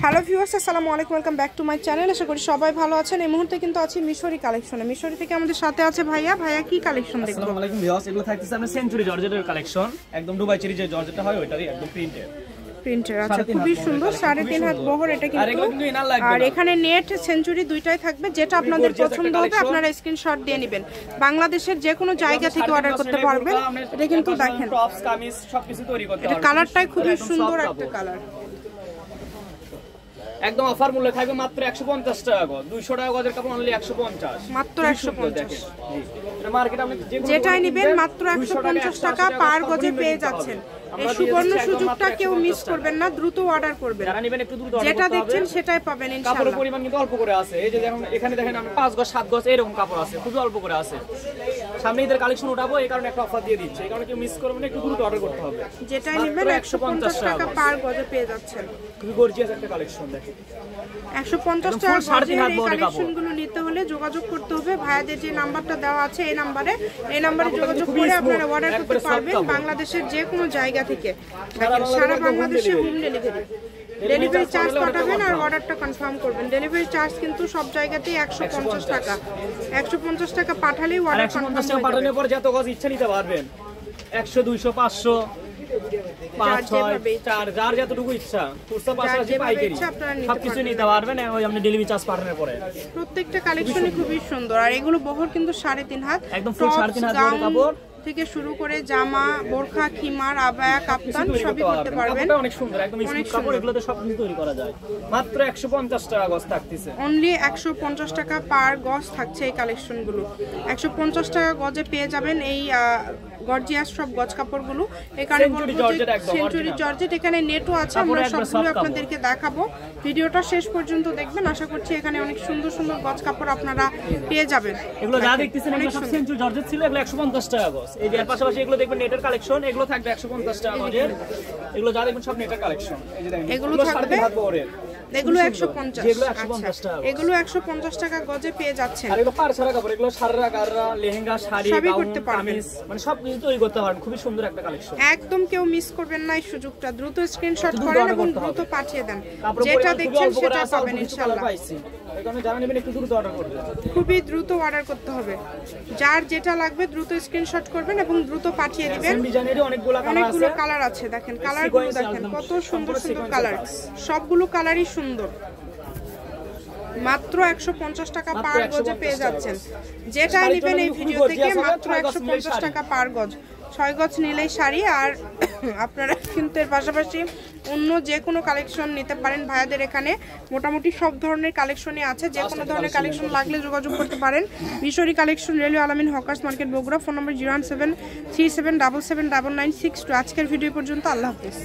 Hello viewers, আসসালামু আলাইকুম, welcome back to my channel. আশা করি সবাই ভালো আছেন। এই মুহূর্তে কিন্তু আছি মিশরি কালেকশনে। মিশরি থেকে আমাদের সাথে আছে ভাইয়া। ভাইয়া কি কালেকশন দেখবো? আসসালামু আলাইকুম ভিউয়ার্স, এগুলো থাকতেছে আমরা সেঞ্চুরি জর্জেটের কালেকশন, একদম দুবাই চেরি যে জর্জেটটা হয় ওইটারই একদম প্রিন্টেড। আচ্ছা, খুবই সুন্দর। 3.5 হাত বহর এটা কিন্তু। আর এখানে নেট সেঞ্চুরি দুইটাই থাকবে। যেটা আপনাদের পছন্দ হবে আপনারা স্ক্রিনশট দিয়ে নেবেন। বাংলাদেশের যে কোনো জায়গা থেকে অর্ডার করতে পারবেন। এটা কিন্তু দেখেন টপস কামিজ সবকিছু তৈরি করতে পারবেন। এটা কালারটাই খুবই সুন্দর একটা কালার। একদম অফার মূল্য থাকবে মাত্র 150 টাকা গজ। 200 টাকা গজের কাপড় অনলি 150, মাত্র 150। এটা মার্কেটে আপনি যেটাই নেবেন মাত্র 150 টাকা পার গজে পেয়ে যাচ্ছেন। এই সুবর্ণ সুযোগটা কেউ মিস করবেন না, দ্রুত অর্ডার করবেন। যারা নেবেন একটু দ্রুত অর্ডার যেটা করতে হবে। দেখছেন সেটাই পাবেন ইনশাআল্লাহ। কাপড়ের পরিমাণ কিন্তু অল্প করে আছে। এই যে দেখুন এখানে দেখেন আমরা 5 গজ 7 গজ এরকম কাপড় আছে, খুবই অল্প করে আছে। সামনে ঈদের কালেকশন উঠাবো, এই কারণে একটা অফার দিয়ে দিচ্ছি। এই কারণে কেউ মিস করবেন না, একটু দ্রুত অর্ডার করতে হবে। যেটাই নেবেন 150 টাকা পার গজে পেয়ে যাচ্ছেন। খুবই গর্জিয়াস একটা কালেকশন দেখেন। 150 টাকা গজের এই কালেকশনগুলো নিতে হলে যোগাযোগ করতে হবে ভাইয়াদের যে নাম্বারটা দেওয়া আছে এই নাম্বারে যোগাযোগ করে আপনারা অর্ডার করতে পারবেন বাংলাদেশের যে কোনো জায়গা থেকে। সারা বাংলাদেশে হোম ডেলিভারি চার্জ পাঠাবেন আর অর্ডারটা কনফার্ম করবেন। ডেলিভারি চার্জ কিন্তু সব জায়গাতেই 150 টাকা। 150 টাকা পাঠালেই অর্ডার কনফার্ম হয়ে যাবে। পাঠানোর পর যত গজ ইচ্ছা নিতে পারবেন। 100 200 500 5 6 4 যার যতটুকু ইচ্ছা। খুচরা পাশাপাশি পাইকারি সবকিছু নিতে পারবেন ওই আপনি ডেলিভারি চার্জ পাঠানোর পরে। প্রত্যেকটা কালেকশনই খুবই সুন্দর। আর এগুলো বহর কিন্তু 3.5 হাত, একদম ফুল 3.5 হাত বড় কাপড় থেকে শুরু করে জামা, বোরখা, খিমার, আবায়া, কাপ্তান সবই করতে পারবেন। এটা অনেক সুন্দর, একদম স্মুথ কাপড়। এগুলোতে সব কিছু তৈরি করা যায়। মাত্র 150 টাকা গজ থাকতেছে। অনলি 150 টাকা পার গজ থাকছে এই কালেকশনগুলো। 150 টাকা গজে পেয়ে যাবেন এই গর্জিয়াস সব গজ কাপড়গুলো। এখানে সেঞ্চুরি জর্জেট, এখানে নেটও আছে। আমরা সবগুলো আপনাদেরকে দেখাবো। ভিডিওটা শেষ পর্যন্ত দেখবেন। আশা করছি এখানে অনেক সুন্দর সুন্দর গজ কাপড় আপনারা পেয়ে যাবেন। এগুলো যা দেখতেছেন এগুলো সব সেঞ্চুরি জর্জেট ছিল, এগুলো 150 টাকা গজ। এই যে এর পাশাপাশি এগুলো দেখবেন নেটের কালেকশন, এগুলো থাকবে 150 টাকা গজের। এগুলো যা দেখবেন সব নেটের কালেকশন। এই যে দেখেন এগুলো থাকবে, এগুলো 150, এগুলো 150 টাকা গজে পেয়ে যাচ্ছেন। আর এগুলো পারছাড়া কাপড়, এগুলো সাররা গাররা লেহেঙ্গা শাড়ি সবই করতে পারবেন, মানে সব কিছু তৈরি করতে পারবেন। খুবই সুন্দর একটা কালেকশন। একদম কেউ মিস করবেন না এই সুযোগটা। দ্রুত স্ক্রিনশট করেন এবং দ্রুত পাঠিয়ে দেন। যেটা দেখছেন সেটা পাবেন ইনশাআল্লাহ। এই কারণে যারা নেবেন একটু দ্রুত অর্ডার করবেন। খুবই দ্রুত অর্ডার করতে হবে। যার যেটা লাগবে দ্রুত স্ক্রিনশট করবেন এবং দ্রুত পাঠিয়ে দিবেন। ডিজাইনেরই অনেকগুলো কালার আছে। দেখেন কালারগুলো দেখেন কত সুন্দর সুন্দর কালার। সবগুলো কালারই সুন্দর। মাত্র 150 টাকা পার গজে পেয়ে যাচ্ছেন। যেটা নেবেন এই ভিডিও থেকে মাত্র 150 টাকা পার গজ। 6 গজ নিলেই শাড়ি। আর আপনারা কিন্তু এর পাশাপাশি অন্য যে কোনো কালেকশন নিতে পারেন। ভাইয়াদের এখানে মোটামুটি সব ধরনের কালেকশনই আছে। যে কোনো ধরনের কালেকশন লাগলে যোগাযোগ করতে পারেন। মিশরি কালেকশন, রেলওয়ে আলামিন হকার্স মার্কেট, বগুড়া। ফোন নম্বর 01737779962। আজকের ভিডিও পর্যন্ত। আল্লাহ হাফেজ।